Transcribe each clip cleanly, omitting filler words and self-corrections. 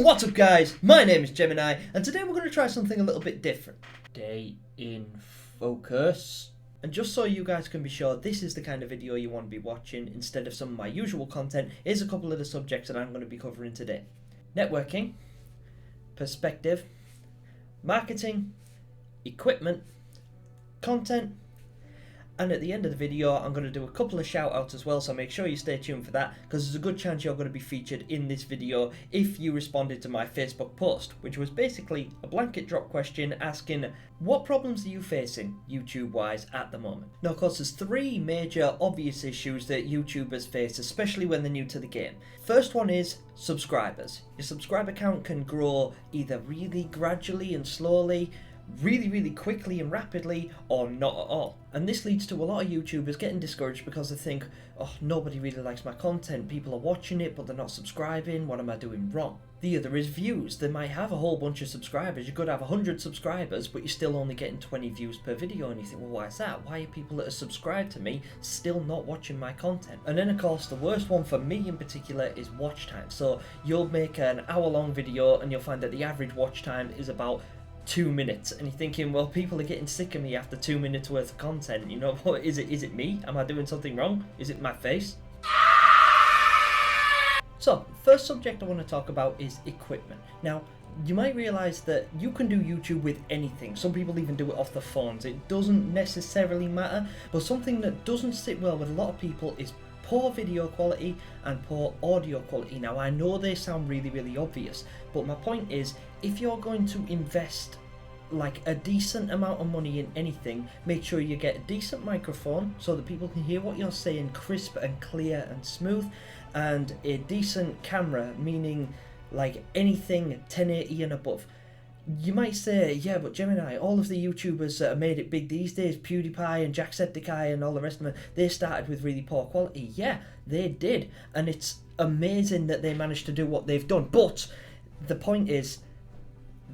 What's up guys, my name is Gemini and today we're going to try something a little bit different. Day in focus. And just so you guys can be sure this is the kind of video you want to be watching instead of some of my usual content, here's a couple of the subjects that I'm going to be covering today. Networking, perspective, marketing, equipment, content, and at the end of the video I'm going to do a couple of shout outs as well, so make sure you stay tuned for that because there's a good chance you're going to be featured in this video if you responded to my Facebook post, which was basically a blanket drop question asking what problems are you facing YouTube wise at the moment. Now of course there's three major obvious issues that YouTubers face, especially when they're new to the game. First one is subscribers. Your subscriber count can grow either really gradually and slowly, really quickly and rapidly, or not at all. And this leads to a lot of YouTubers getting discouraged because they think, oh, nobody really likes my content, people are watching it but they're not subscribing, what am I doing wrong? The other is views. They might have a whole bunch of subscribers, you could have 100 subscribers but you're still only getting 20 views per video, and you think, well, why is that? Why are people that are subscribed to me still not watching my content? And then of course the worst one for me in particular is watch time. So you'll make an hour-long video and you'll find that the average watch time is about 2 minutes, and you're thinking, well, people are getting sick of me after 2 minutes worth of content. You know, what is it? Is it me? Am I doing something wrong? Is it my face? So, first subject I want to talk about is equipment. Now, you might realize that you can do YouTube with anything. Some people even do it off their phones. It doesn't necessarily matter, but something that doesn't sit well with a lot of people is poor video quality and poor audio quality. Now I know they sound really obvious, but my point is, if you're going to invest like a decent amount of money in anything, make sure you get a decent microphone so that people can hear what you're saying crisp and clear and smooth, and a decent camera, meaning like anything 1080 and above. You might say, yeah, but Gemini, all of the YouTubers that have made it big these days, PewDiePie and Jacksepticeye and all the rest of them, they started with really poor quality. Yeah, they did, and it's amazing that they managed to do what they've done. But the point is,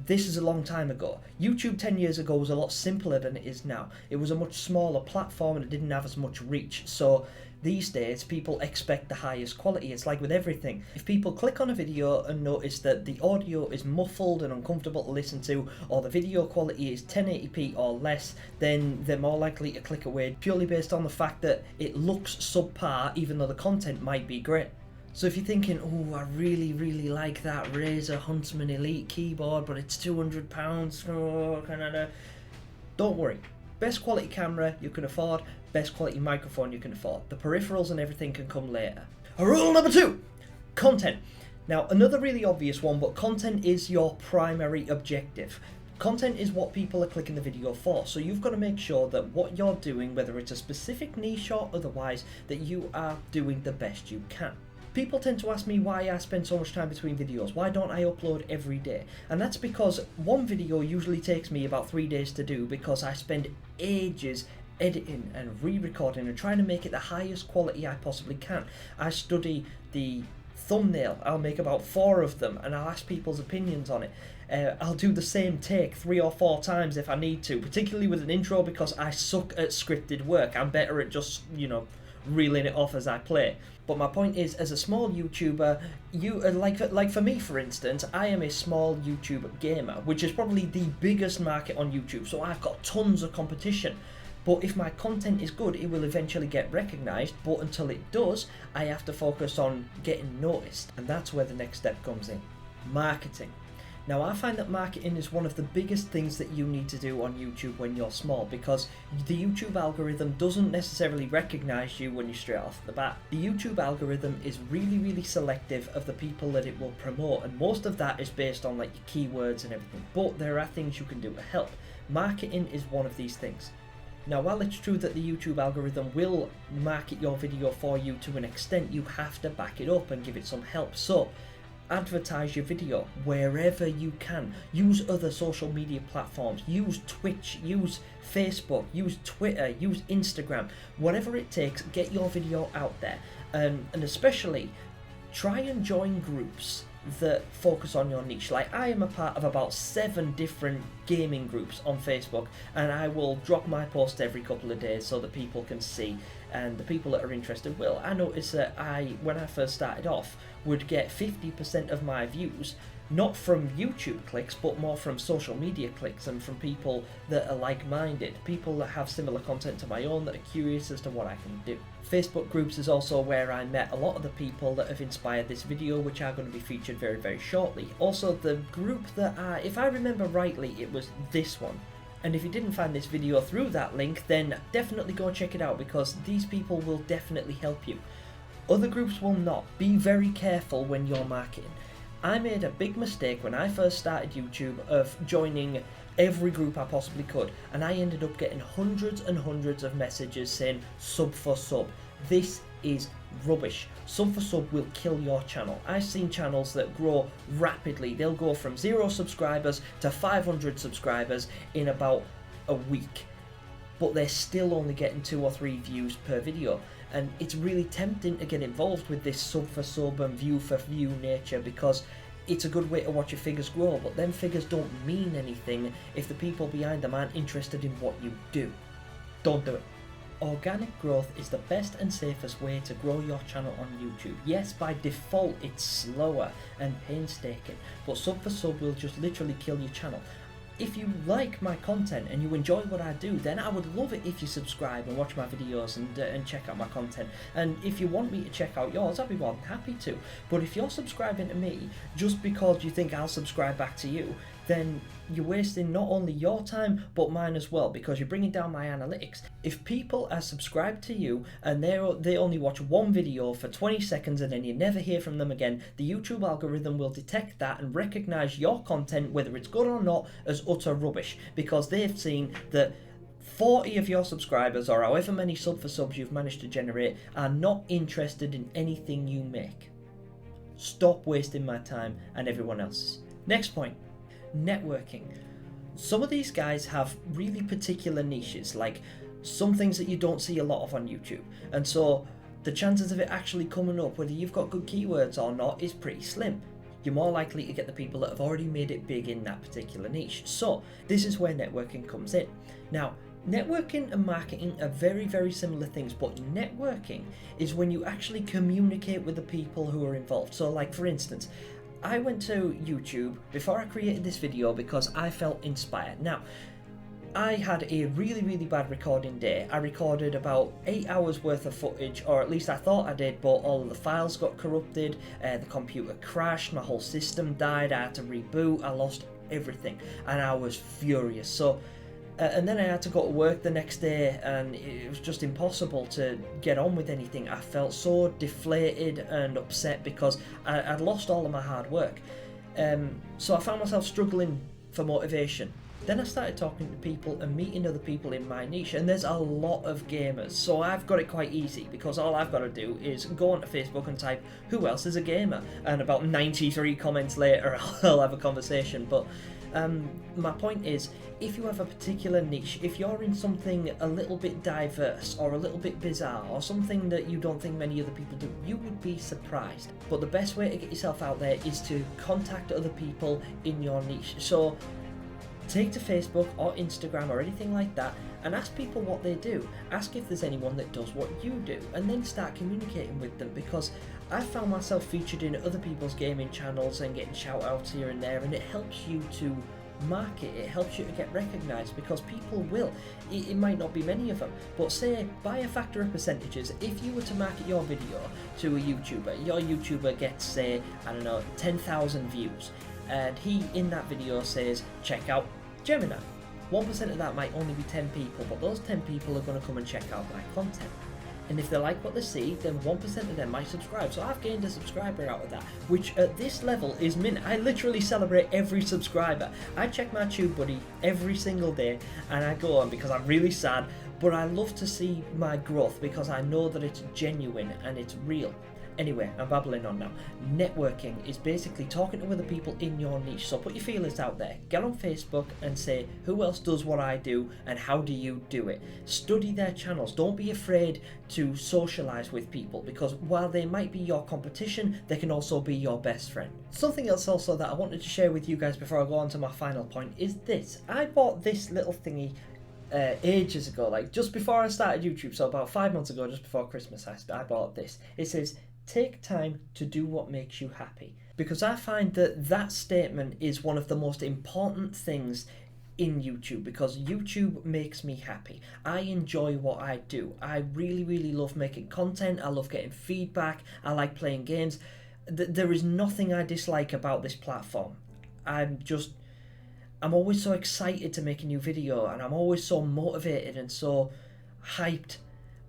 this is a long time ago. YouTube 10 years ago was a lot simpler than it is now. It was a much smaller platform and it didn't have as much reach. So these days people expect the highest quality. It's like with everything. If people click on a video and notice that the audio is muffled and uncomfortable to listen to, or the video quality is 1080p or less, then they're more likely to click away purely based on the fact that it looks subpar even though the content might be great. So if you're thinking, oh, I really like that Razer Huntsman Elite keyboard, but it's £200, oh, Canada, don't worry. Best quality camera you can afford, best quality microphone you can afford. The peripherals and everything can come later. Rule number 2, content. Now, another really obvious one, but content is your primary objective. Content is what people are clicking the video for, so you've got to make sure that what you're doing, whether it's a specific niche or otherwise, that you are doing the best you can. People tend to ask me why I spend so much time between videos, why don't I upload every day? And that's because one video usually takes me about 3 days to do because I spend ages editing and re-recording and trying to make it the highest quality I possibly can. I study the thumbnail, I'll make about 4 of them and I'll ask people's opinions on it. I'll do the same take 3 or 4 times if I need to, particularly with an intro because I suck at scripted work. I'm better at just, you know, reeling it off as I play. But my point is, as a small YouTuber, you like for me for instance, I am a small YouTube gamer, which is probably the biggest market on YouTube, so I've got tons of competition. But if my content is good, it will eventually get recognised, but until it does, I have to focus on getting noticed, and that's where the next step comes in. Marketing. Now I find that marketing is one of the biggest things that you need to do on YouTube when you're small, because the YouTube algorithm doesn't necessarily recognise you when you're straight off the bat. The YouTube algorithm is really selective of the people that it will promote, and most of that is based on like your keywords and everything, but there are things you can do to help. Marketing is one of these things. Now while it's true that the YouTube algorithm will market your video for you to an extent, you have to back it up and give it some help. So advertise your video wherever you can. Use other social media platforms. Use Twitch, use Facebook, use Twitter, use Instagram. Whatever it takes, get your video out there. And especially, try and join groups that focus on your niche. Like I am a part of about 7 different gaming groups on Facebook, and I will drop my post every couple of days so that people can see, and the people that are interested will. I noticed that when I first started off, would get 50% of my views not from YouTube clicks, but more from social media clicks and from people that are like-minded, people that have similar content to my own, that are curious as to what I can do. Facebook groups is also where I met a lot of the people that have inspired this video, which are going to be featured very, very shortly. Also, the group that if I remember rightly, it was this one. And if you didn't find this video through that link, then definitely go check it out, because these people will definitely help you. Other groups will not. Be very careful when you're marketing. I made a big mistake when I first started YouTube of joining every group I possibly could, and I ended up getting hundreds and hundreds of messages saying sub for sub. This is rubbish. Sub for sub will kill your channel. I've seen channels that grow rapidly. They'll go from 0 subscribers to 500 subscribers in about a week, but they're still only getting 2 or 3 views per video. And it's really tempting to get involved with this sub for sub and view for view nature, because it's a good way to watch your figures grow, but them figures don't mean anything if the people behind them aren't interested in what you do. Don't do it. Organic growth is the best and safest way to grow your channel on YouTube. Yes, by default it's slower and painstaking, but sub for sub will just literally kill your channel. If you like my content and you enjoy what I do, then I would love it if you subscribe and watch my videos and check out my content. And if you want me to check out yours, I'll be more than happy to. But if you're subscribing to me just because you think I'll subscribe back to you, then you're wasting not only your time but mine as well, because you're bringing down my analytics. If people are subscribed to you and they only watch one video for 20 seconds and then you never hear from them again, the YouTube algorithm will detect that and recognize your content, whether it's good or not, as utter rubbish, because they've seen that 40 of your subscribers, or however many sub for subs you've managed to generate, are not interested in anything you make. Stop wasting my time and everyone else's. Next point. Networking. Some of these guys have really particular niches, like some things that you don't see a lot of on YouTube, and so the chances of it actually coming up, whether you've got good keywords or not, is pretty slim. You're more likely to get the people that have already made it big in that particular niche. So this is where networking comes in. Now, networking and marketing are very, very similar things, but networking is when you actually communicate with the people who are involved. So like, for instance, I went to YouTube before I created this video because I felt inspired. Now, I had a really, really bad recording day. I recorded about 8 hours worth of footage, or at least I thought I did, but all of the files got corrupted, the computer crashed, my whole system died, I had to reboot, I lost everything, and I was furious. So and then I had to go to work the next day, and it was just impossible to get on with anything. I felt so deflated and upset because I'd lost all of my hard work. So I found myself struggling for motivation. Then I started talking to people and meeting other people in my niche, and there's a lot of gamers, so I've got it quite easy, because all I've got to do is go onto Facebook and type who else is a gamer, and about 93 comments later I'll have a conversation. But my point is, if you have a particular niche, if you're in something a little bit diverse or a little bit bizarre or something that you don't think many other people do, you would be surprised. But the best way to get yourself out there is to contact other people in your niche. So take to Facebook or Instagram or anything like that and ask people what they do. Ask if there's anyone that does what you do, and then start communicating with them, because I found myself featured in other people's gaming channels and getting shoutouts here and there, and it helps you to market, it helps you to get recognised, because people will. It might not be many of them, but say by a factor of percentages, if you were to market your video to a YouTuber, your YouTuber gets, say, I don't know, 10,000 views, and he in that video says check out Gemini. 1% of that might only be 10 people, but those 10 people are going to come and check out my content. And if they like what they see, then 1% of them might subscribe. So I've gained a subscriber out of that, which at this level is mint. I literally celebrate every subscriber. I check my TubeBuddy every single day, and I go on because I'm really sad, but I love to see my growth because I know that it's genuine and it's real. Anyway, I'm babbling on now. Networking is basically talking to other people in your niche. So put your feelers out there. Get on Facebook and say, who else does what I do and how do you do it? Study their channels. Don't be afraid to socialize with people, because while they might be your competition, they can also be your best friend. Something else also that I wanted to share with you guys before I go on to my final point is this. I bought this little thingy ages ago, like just before I started YouTube, so about 5 months ago, just before Christmas, I bought this. It says, take time to do what makes you happy. Because I find that that statement is one of the most important things in YouTube, because YouTube makes me happy. I enjoy what I do. I really love making content. I love getting feedback. I like playing games. There is nothing I dislike about this platform. I'm always so excited to make a new video, and I'm always so motivated and so hyped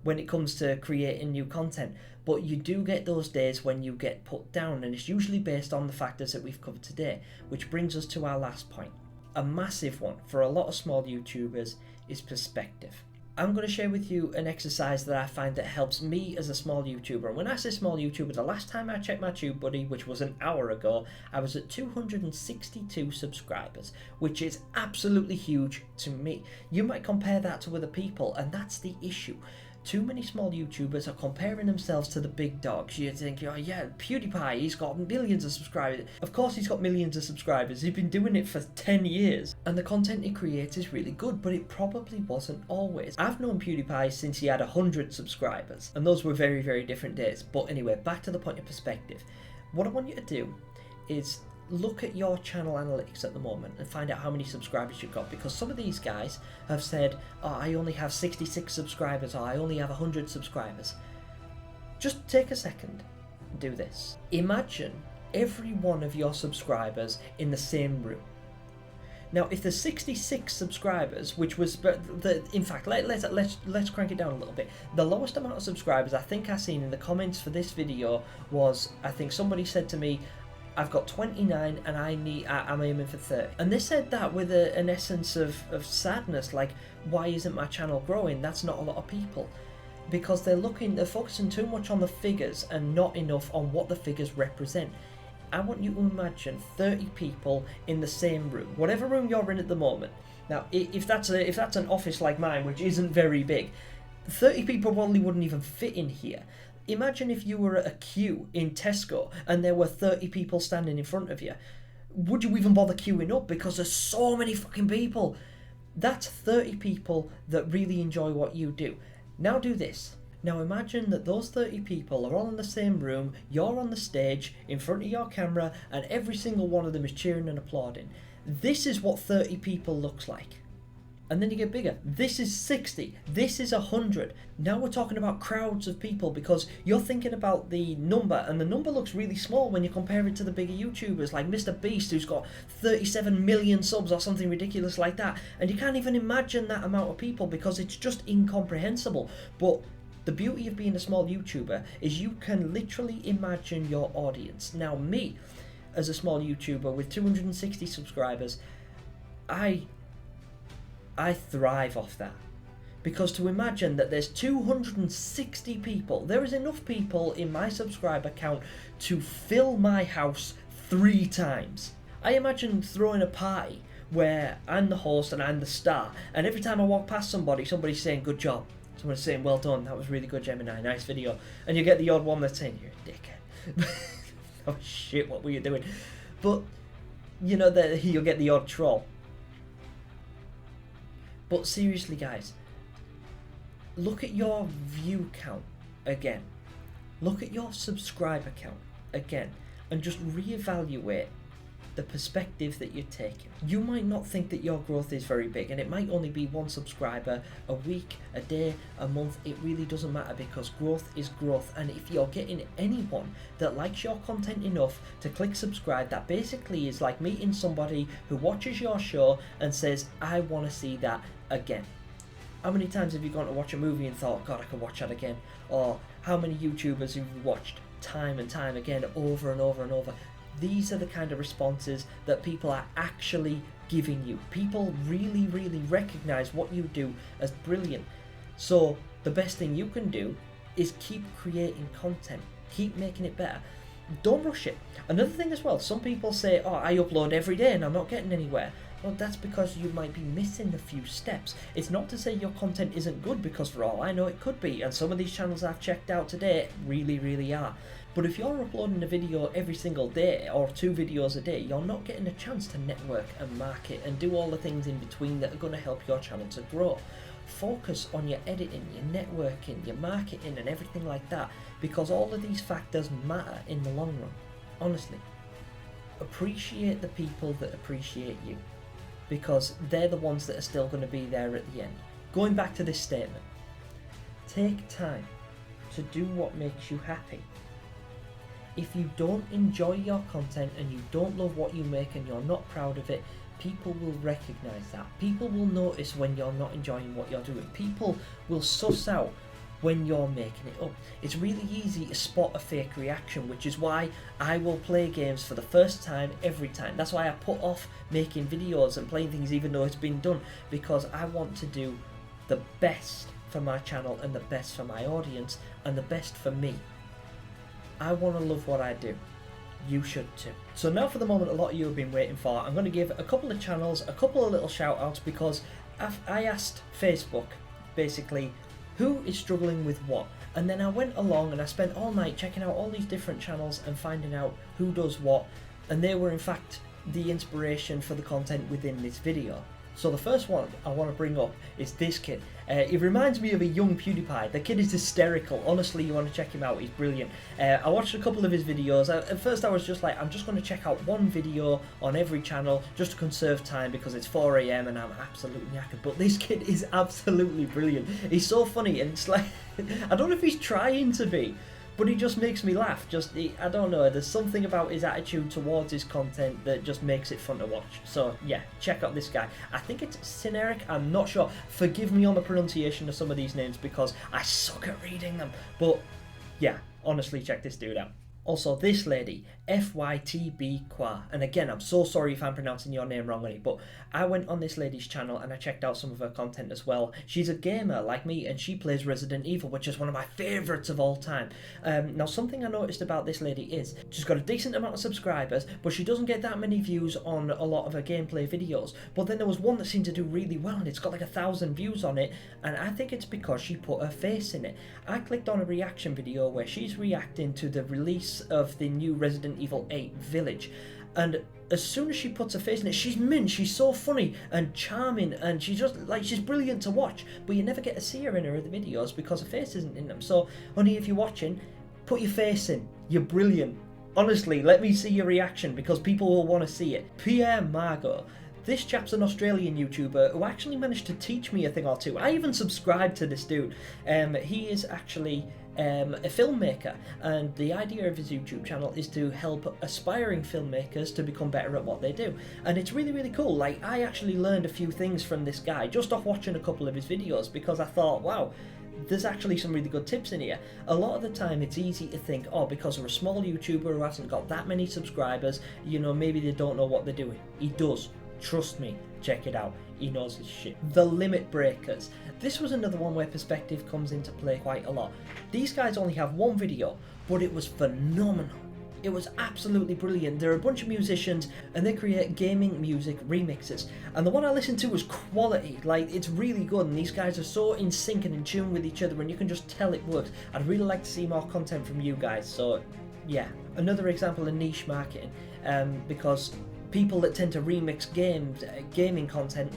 when it comes to creating new content. But you do get those days when you get put down, and it's usually based on the factors that we've covered today, which brings us to our last point. A massive one for a lot of small YouTubers is perspective. I'm going to share with you an exercise that I find that helps me as a small YouTuber. And when I say small YouTuber, the last time I checked my TubeBuddy, which was an hour ago, I was at 262 subscribers, which is absolutely huge to me. You might compare that to other people, and that's the issue. Too many small YouTubers are comparing themselves to the big dogs. You think, oh yeah, PewDiePie, he's got millions of subscribers. Of course he's got millions of subscribers. He's been doing it for 10 years. And the content he creates is really good, but it probably wasn't always. I've known PewDiePie since he had 100 subscribers. And those were very different days. But anyway, back to the point of perspective. What I want you to do is look at your channel analytics at the moment and find out how many subscribers you've got, because some of these guys have said, oh, I only have 66 subscribers, or I only have 100 subscribers. Just take a second and do this. Imagine every one of your subscribers in the same room. Now, if there's 66 subscribers, which was in fact, let's crank it down a little bit. The lowest amount of subscribers I think I seen in the comments for this video was, I think somebody said to me, I've got 29 and I'm aiming for 30. And they said that with an essence of sadness, like, why isn't my channel growing? That's not a lot of people. Because they're focusing too much on the figures and not enough on what the figures represent. I want you to imagine 30 people in the same room, whatever room you're in at the moment. Now, if that's an office like mine, which isn't very big, 30 people probably wouldn't even fit in here. Imagine if you were at a queue in Tesco and there were 30 people standing in front of you. Would you even bother queuing up? Because there's so many fucking people. That's 30 people that really enjoy what you do. Now do this. Now imagine that those 30 people are all in the same room, you're on the stage, in front of your camera, and every single one of them is cheering and applauding. This is what 30 people looks like. And then you get bigger. This is 60. This is 100. Now we're talking about crowds of people, because you're thinking about the number, and the number looks really small when you compare it to the bigger YouTubers like Mr. Beast, who's got 37 million subs or something ridiculous like that. And you can't even imagine that amount of people because it's just incomprehensible. But the beauty of being a small YouTuber is you can literally imagine your audience. Now me, as a small YouTuber with 260 subscribers, I thrive off that, because to imagine that there's 260 people, there is enough people in my subscriber count to fill my house 3 times. I imagine throwing a party where I'm the host and I'm the star, and every time I walk past somebody's saying good job, someone's saying well done, that was really good, Gemini, nice video, and you get the odd one that's saying you're a dickhead. Oh shit, what were you doing? But you know that you'll get the odd troll. But seriously guys, look at your view count again. Look at your subscriber count again, and just reevaluate the perspective that you're taking. You might not think that your growth is very big, and it might only be 1 subscriber a week, a day, a month. It really doesn't matter, because growth is growth. And if you're getting anyone that likes your content enough to click subscribe, that basically is like meeting somebody who watches your show and says, I want to see that again. How many times have you gone to watch a movie and thought, God, I could watch that again? Or how many YouTubers have you watched time and time again, over and over and over? These are the kind of responses that people are actually giving you. People really recognize what you do as brilliant. So the best thing you can do is keep creating content, keep making it better. Don't rush it. Another thing as well, some people say, oh, I upload every day and I'm not getting anywhere. Well, that's because you might be missing a few steps. It's not to say your content isn't good, because for all I know it could be, and some of these channels I've checked out today really are. But if you're uploading a video every single day, or 2 videos a day, you're not getting a chance to network and market and do all the things in between that are going to help your channel to grow. Focus on your editing, your networking, your marketing and everything like that, because all of these factors matter in the long run. Honestly, appreciate the people that appreciate you, because they're the ones that are still going to be there at the end. Going back to this statement, take time to do what makes you happy. If you don't enjoy your content and you don't love what you make and you're not proud of it, people will recognize that. People will notice when you're not enjoying what you're doing. People will suss out when you're making it up. It's really easy to spot a fake reaction, which is why I will play games for the first time every time. That's why I put off making videos and playing things even though it's been done, because I want to do the best for my channel and the best for my audience and the best for me. I want to love what I do. You should too. So now for the moment a lot of you have been waiting for, I'm going to give a couple of channels a couple of little shout outs, because I asked Facebook basically who is struggling with what, and then I went along and I spent all night checking out all these different channels and finding out who does what, and they were in fact the inspiration for the content within this video. So the first one I want to bring up is this kid. It reminds me of a young PewDiePie. The kid is hysterical. Honestly, you want to check him out. He's brilliant. I watched a couple of his videos. At first I was just like, I'm just going to check out one video on every channel just to conserve time because it's 4 AM and I'm absolutely knackered. But this kid is absolutely brilliant. He's so funny, and it's like, I don't know if he's trying to be, but he just makes me laugh. I don't know, there's something about his attitude towards his content that just makes it fun to watch. So yeah, check out this guy. I think it's Cineric, I'm not sure. Forgive me on the pronunciation of some of these names because I suck at reading them. But yeah, honestly, check this dude out. Also, this lady, FYTB Kwa, and again, I'm so sorry if I'm pronouncing your name wrongly, but I went on this lady's channel and I checked out some of her content as well. She's a gamer like me and she plays Resident Evil, which is one of my favourites of all time. Now, something I noticed about this lady is she's got a decent amount of subscribers, but she doesn't get that many views on a lot of her gameplay videos. But then there was one that seemed to do really well and it's got like 1,000 views on it, and I think it's because she put her face in it. I clicked on a reaction video where she's reacting to the release of the new Resident Evil 8 Village, and as soon as she puts her face in it, she's mint, she's so funny and charming, and she's just like, she's brilliant to watch, but you never get to see her in her other videos because her face isn't in them. So honey, if you're watching, put your face in, you're brilliant. Honestly, let me see your reaction because people will want to see it. Pierre Margot. This chap's an Australian YouTuber who actually managed to teach me a thing or two. I even subscribed to this dude. He is actually a filmmaker, and the idea of his YouTube channel is to help aspiring filmmakers to become better at what they do, and it's really, really cool. Like, I actually learned a few things from this guy just off watching a couple of his videos because I thought, wow, there's actually some really good tips in here. A lot of the time it's easy to think, oh, because of a small YouTuber who hasn't got that many subscribers, you know, maybe they don't know what they're doing. He does. Trust me, check it out. He knows his shit. The Limit Breakers. This was another one where perspective comes into play quite a lot. These guys only have one video, but it was phenomenal. It was absolutely brilliant. They're a bunch of musicians and they create gaming music remixes. And the one I listened to was quality. Like, it's really good, and these guys are so in sync and in tune with each other and you can just tell it works. I'd really like to see more content from you guys. So yeah, another example of niche marketing, because people that tend to remix gaming content,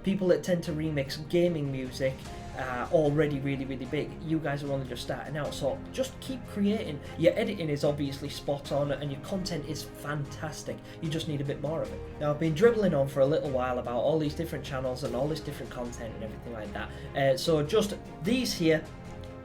people that tend to remix gaming music are already really, really big. You guys are only just starting out, so just keep creating. Your editing is obviously spot on and your content is fantastic. You just need a bit more of it. Now, I've been dribbling on for a little while about all these different channels and all this different content and everything like that. So just these here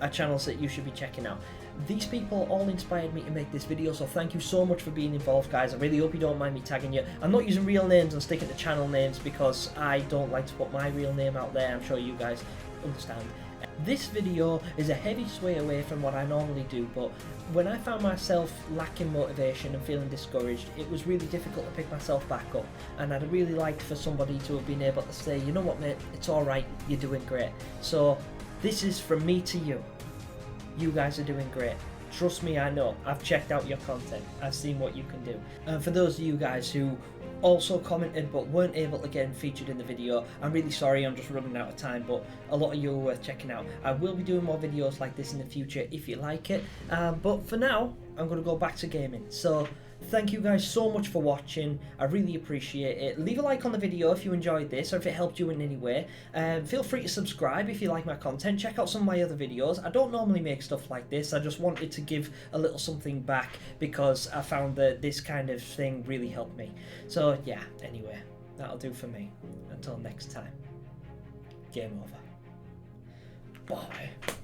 are channels that you should be checking out. These people all inspired me to make this video, so thank you so much for being involved, guys. I really hope you don't mind me tagging you. I'm not using real names and sticking to channel names because I don't like to put my real name out there. I'm sure you guys understand. This video is a heavy sway away from what I normally do, but when I found myself lacking motivation and feeling discouraged, it was really difficult to pick myself back up, and I'd really liked for somebody to have been able to say, you know what, mate, it's alright, you're doing great. So this is from me to you. You guys are doing great. Trust me, I know. I've checked out your content. I've seen what you can do. And for those of you guys who also commented but weren't able to get featured in the video, I'm really sorry, I'm just running out of time, but a lot of you are worth checking out. I will be doing more videos like this in the future if you like it. But for now, I'm going to go back to gaming. So Thank you guys so much for watching. I really appreciate it. Leave a like on the video if you enjoyed this or if it helped you in any way. Feel free to subscribe if you like my content. Check out some of my other videos. I don't normally make stuff like this. I just wanted to give a little something back because I found that this kind of thing really helped me. So yeah, anyway, that'll do for me. Until next time, game over. Bye.